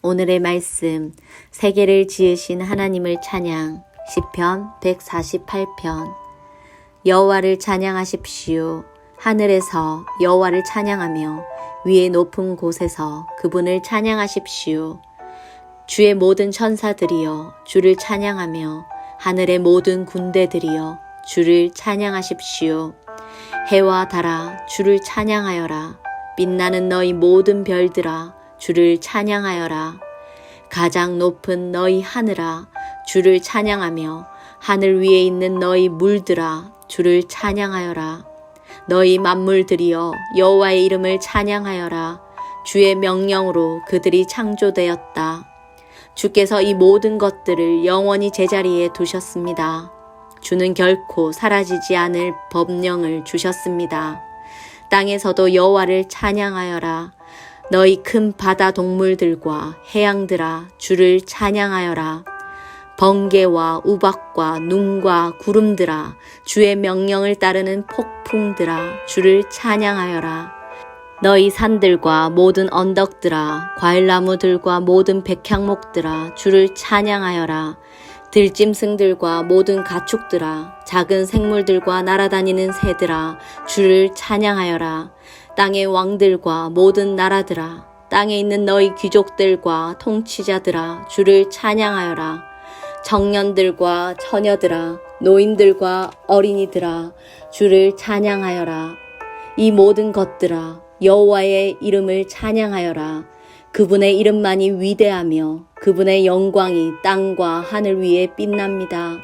오늘의 말씀, 세계를 지으신 하나님을 찬양, 시편 148편. 여호와를 찬양하십시오. 하늘에서 여호와를 찬양하며 위에 높은 곳에서 그분을 찬양하십시오. 주의 모든 천사들이여 주를 찬양하며 하늘의 모든 군대들이여 주를 찬양하십시오. 해와 달아 주를 찬양하여라. 빛나는 너희 모든 별들아 주를 찬양하여라. 가장 높은 너희 하늘아 주를 찬양하며 하늘 위에 있는 너희 물들아 주를 찬양하여라. 너희 만물들이여 여호와의 이름을 찬양하여라. 주의 명령으로 그들이 창조되었다. 주께서 이 모든 것들을 영원히 제자리에 두셨습니다. 주는 결코 사라지지 않을 법령을 주셨습니다. 땅에서도 여호와를 찬양하여라. 너희 큰 바다 동물들과 해양들아 주를 찬양하여라. 번개와 우박과 눈과 구름들아 주의 명령을 따르는 폭풍들아 주를 찬양하여라. 너희 산들과 모든 언덕들아 과일나무들과 모든 백향목들아 주를 찬양하여라. 들짐승들과 모든 가축들아 작은 생물들과 날아다니는 새들아 주를 찬양하여라. 땅의 왕들과 모든 나라들아 땅에 있는 너희 귀족들과 통치자들아 주를 찬양하여라. 청년들과 처녀들아 노인들과 어린이들아 주를 찬양하여라. 이 모든 것들아 여호와의 이름을 찬양하여라. 그분의 이름만이 위대하며 그분의 영광이 땅과 하늘 위에 빛납니다.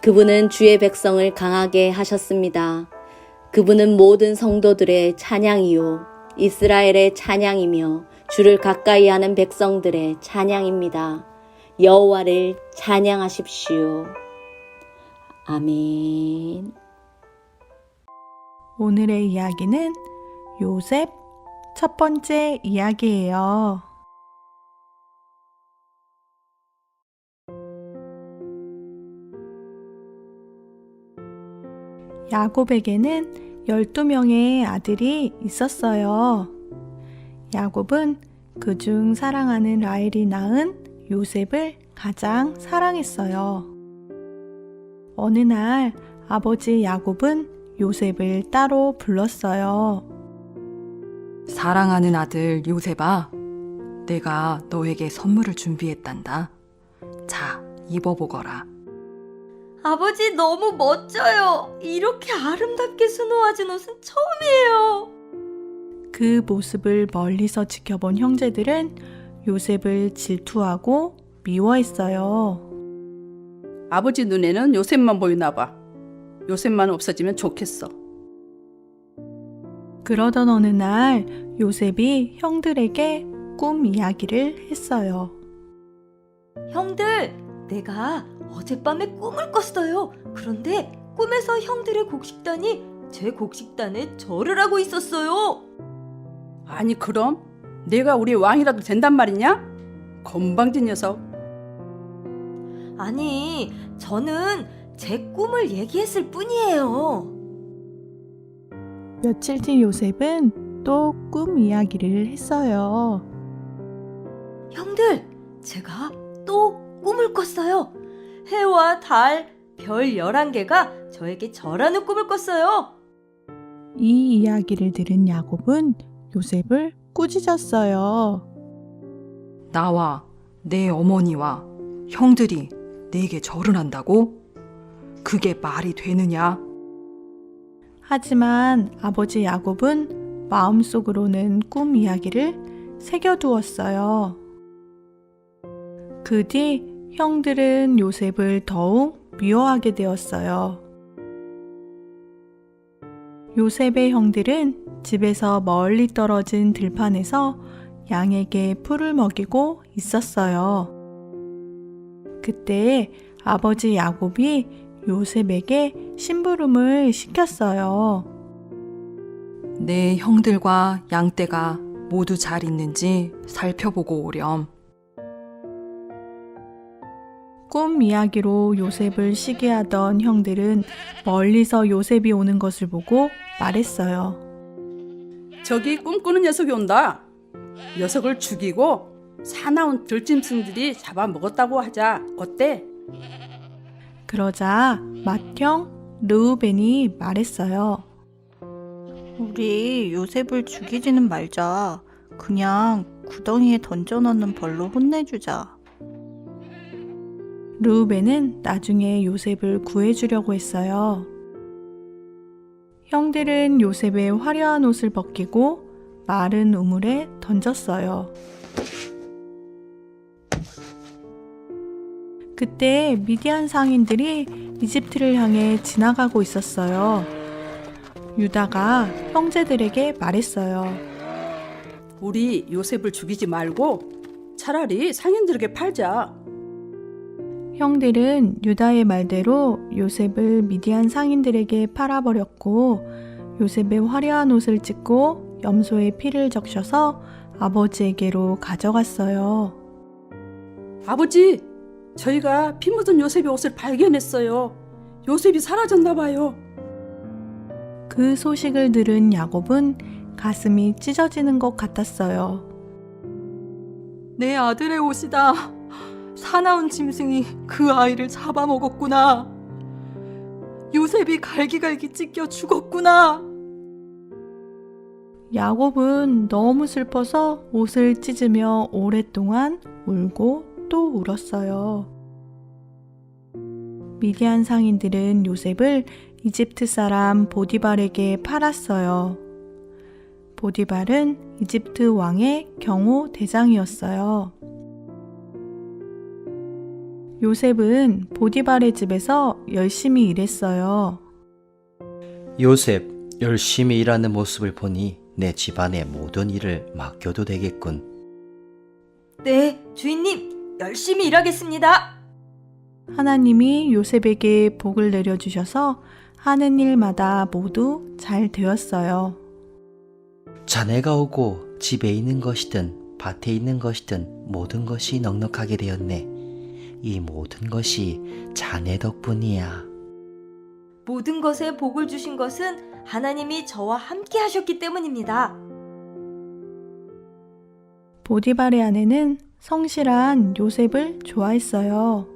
그분은 주의 백성을 강하게 하셨습니다. 그분은 모든 성도들의 찬양이요 이스라엘의 찬양이며 주를 가까이 하는 백성들의 찬양입니다. 여호와를 찬양하십시오. 아멘. 오늘의 이야기는 요셉 첫 번째 이야기예요. 야곱에게는 12명의 아들이 있었어요. 야곱은 그중 사랑하는 라헬이 낳은 요셉을 가장 사랑했어요. 어느 날 아버지 야곱은 요셉을 따로 불렀어요. 사랑하는 아들 요셉아, 내가 너에게 선물을 준비했단다. 자, 입어보거라. 아버지 너무 멋져요. 이렇게 아름답게 수놓아진 옷은 처음이에요. 그 모습을 멀리서 지켜본 형제들은 요셉을 질투하고 미워했어요. 아버지 눈에는 요셉만 보이나 봐. 요셉만 없어지면 좋겠어. 그러던 어느 날 요셉이 형들에게 꿈 이야기를 했어요. 형들, 내가 어젯밤에 꿈을 꿨어요. 그런데 꿈에서 형들의 곡식단이 제 곡식단에 절을 하고 있었어요. 아니 그럼 내가 우리 왕이라도 된단 말이냐? 건방진 녀석. 아니, 저는 제 꿈을 얘기했을 뿐이에요. 며칠 뒤 요셉은 또 꿈 이야기를 했어요. 형들, 제가 또 꿈을 꿨어요. 해와 달, 별 11개가 저에게 절하는 꿈을 꿨어요. 이 이야기를 들은 야곱은 요셉을 꾸짖었어요. 나와 내 어머니와 형들이 내게 절을 한다고? 그게 말이 되느냐? 하지만 아버지 야곱은 마음속으로는 꿈 이야기를 새겨두었어요. 그 뒤 형들은 요셉을 더욱 미워하게 되었어요. 요셉의 형들은 집에서 멀리 떨어진 들판에서 양에게 풀을 먹이고 있었어요. 그때 아버지 야곱이 요셉에게 심부름을 시켰어요. 내 형들과 양떼가 모두 잘 있는지 살펴보고 오렴. 꿈 이야기로 요셉을 시기하던 형들은 멀리서 요셉이 오는 것을 보고 말했어요. 저기 꿈꾸는 녀석이 온다. 녀석을 죽이고 사나운 들짐승들이 잡아먹었다고 하자. 어때? 그러자 맏형 르우벤이 말했어요. 우리 요셉을 죽이지는 말자. 그냥 구덩이에 던져넣는 벌로 혼내주자. 르우벤은 나중에 요셉을 구해주려고 했어요. 형들은 요셉의 화려한 옷을 벗기고 마른 우물에 던졌어요. 그때 미디안 상인들이 이집트를 향해 지나가고 있었어요. 유다가 형제들에게 말했어요. 우리 요셉을 죽이지 말고 차라리 상인들에게 팔자. 형들은 유다의 말대로 요셉을 미디안 상인들에게 팔아버렸고 요셉의 화려한 옷을 찢고 염소의 피를 적셔서 아버지에게로 가져갔어요. 아버지, 저희가 피 묻은 요셉의 옷을 발견했어요. 요셉이 사라졌나 봐요. 그 소식을 들은 야곱은 가슴이 찢어지는 것 같았어요. 내 아들의 옷이다. 사나운 짐승이 그 아이를 잡아먹었구나. 요셉이 갈기갈기 찢겨 죽었구나. 야곱은 너무 슬퍼서 옷을 찢으며 오랫동안 울고 또 울었어요. 미디안 상인들은 요셉을 이집트 사람 보디발에게 팔았어요. 보디발은 이집트 왕의 경호 대장이었어요. 요셉은 보디발의 집에서 열심히 일했어요. 요셉, 열심히 일하는 모습을 보니 내 집안의 모든 일을 맡겨도 되겠군. 네, 주인님, 열심히 일하겠습니다. 하나님이 요셉에게 복을 내려주셔서 하는 일마다 모두 잘 되었어요. 자네가 오고 집에 있는 것이든 밭에 있는 것이든 모든 것이 넉넉하게 되었네. 이 모든 것이 자네 덕분이야. 모든 것에 복을 주신 것은 하나님이 저와 함께 하셨기 때문입니다. 보디발의 아내는 성실한 요셉을 좋아했어요.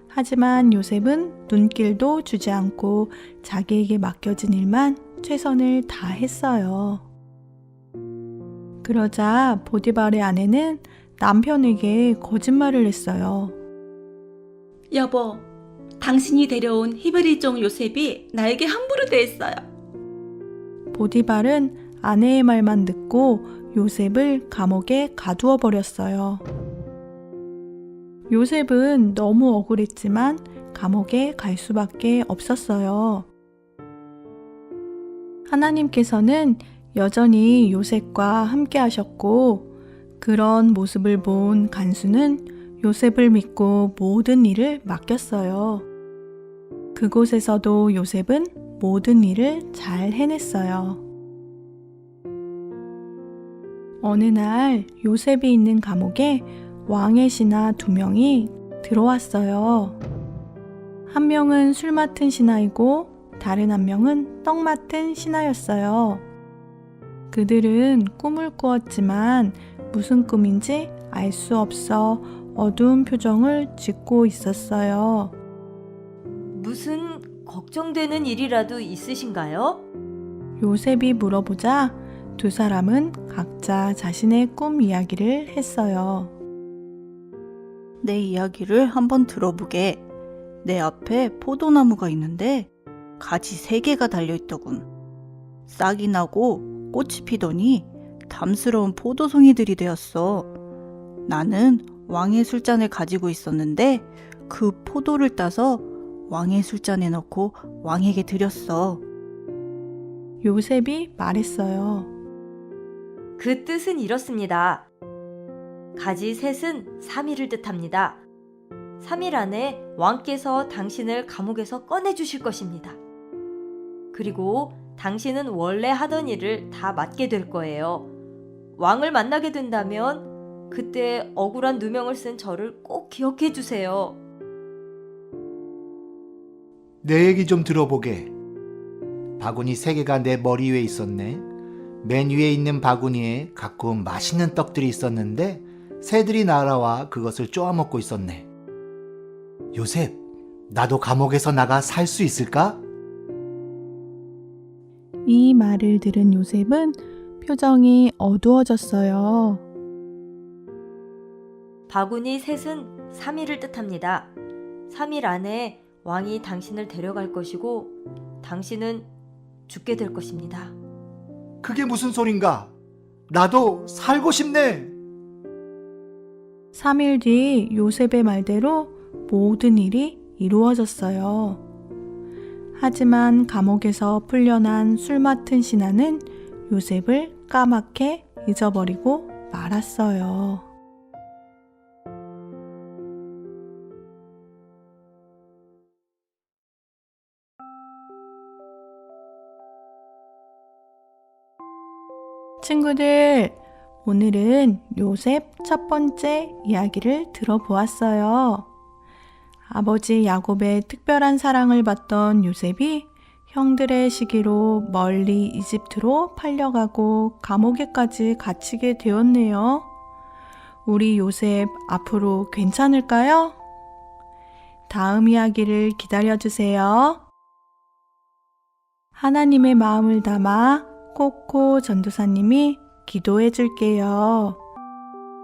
하지만 요셉은 눈길도 주지 않고 자기에게 맡겨진 일만 최선을 다했어요. 그러자 보디발의 아내는 남편에게 거짓말을 했어요. 여보, 당신이 데려온 히브리종 요셉이 나에게 함부로 대했어요. 보디발은 아내의 말만 듣고 요셉을 감옥에 가두어 버렸어요. 요셉은 너무 억울했지만 감옥에 갈 수밖에 없었어요. 하나님께서는 여전히 요셉과 함께 하셨고 그런 모습을 본 간수는 요셉을 믿고 모든 일을 맡겼어요. 그곳에서도 요셉은 모든 일을 잘 해냈어요. 어느 날 요셉이 있는 감옥에 왕의 신하 2명이 들어왔어요. 한 명은 술 맡은 신하이고 다른 한 명은 떡 맡은 신하였어요. 그들은 꿈을 꾸었지만 무슨 꿈인지 알 수 없어 어두운 표정을 짓고 있었어요. 무슨 걱정되는 일이라도 있으신가요? 요셉이 물어보자 두 사람은 각자 자신의 꿈 이야기를 했어요. 내 이야기를 한번 들어보게. 내 앞에 포도나무가 있는데 가지 3개가 달려있더군. 싹이 나고 꽃이 피더니 담스러운 포도송이들이 되었어. 나는 왕의 술잔을 가지고 있었는데 그 포도를 따서 왕의 술잔에 넣고 왕에게 드렸어. 요셉이 말했어요. 그 뜻은 이렇습니다. 가지 셋은 3일을 뜻합니다. 3일 안에 왕께서 당신을 감옥에서 꺼내주실 것입니다. 그리고 당신은 원래 하던 일을 다 맡게 될 거예요. 왕을 만나게 된다면 그때 억울한 누명을 쓴 저를 꼭 기억해 주세요. 내 얘기 좀 들어보게. 바구니 3개가 내 머리 위에 있었네. 맨 위에 있는 바구니에 가끔 맛있는 떡들이 있었는데 새들이 날아와 그것을 쪼아먹고 있었네. 요셉, 나도 감옥에서 나가 살 수 있을까? 이 말을 들은 요셉은 표정이 어두워졌어요. 바구니 셋은 3일을 뜻합니다. 3일 안에 왕이 당신을 데려갈 것이고 당신은 죽게 될 것입니다. 그게 무슨 소린가? 나도 살고 싶네. 3일 뒤 요셉의 말대로 모든 일이 이루어졌어요. 하지만 감옥에서 풀려난 술 맡은 신하는 요셉을 까맣게 잊어버리고 말았어요. 친구들, 오늘은 요셉 첫 번째 이야기를 들어보았어요. 아버지 야곱의 특별한 사랑을 받던 요셉이 형들의 시기로 멀리 이집트로 팔려가고 감옥에까지 갇히게 되었네요. 우리 요셉 앞으로 괜찮을까요? 다음 이야기를 기다려주세요. 하나님의 마음을 담아 코코 전도사님이 기도해 줄게요.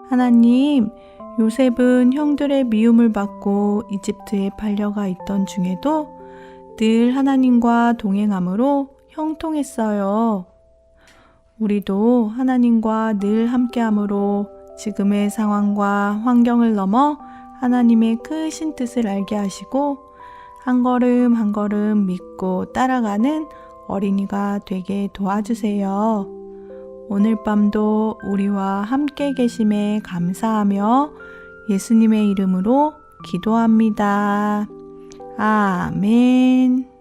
하나님, 요셉은 형들의 미움을 받고 이집트에 팔려가 있던 중에도 늘 하나님과 동행함으로 형통했어요. 우리도 하나님과 늘 함께함으로 지금의 상황과 환경을 넘어 하나님의 크신 뜻을 알게 하시고 한 걸음 한 걸음 믿고 따라가는 어린이가 되게 도와주세요. 오늘 밤도 우리와 함께 계심에 감사하며 예수님의 이름으로 기도합니다. 아멘.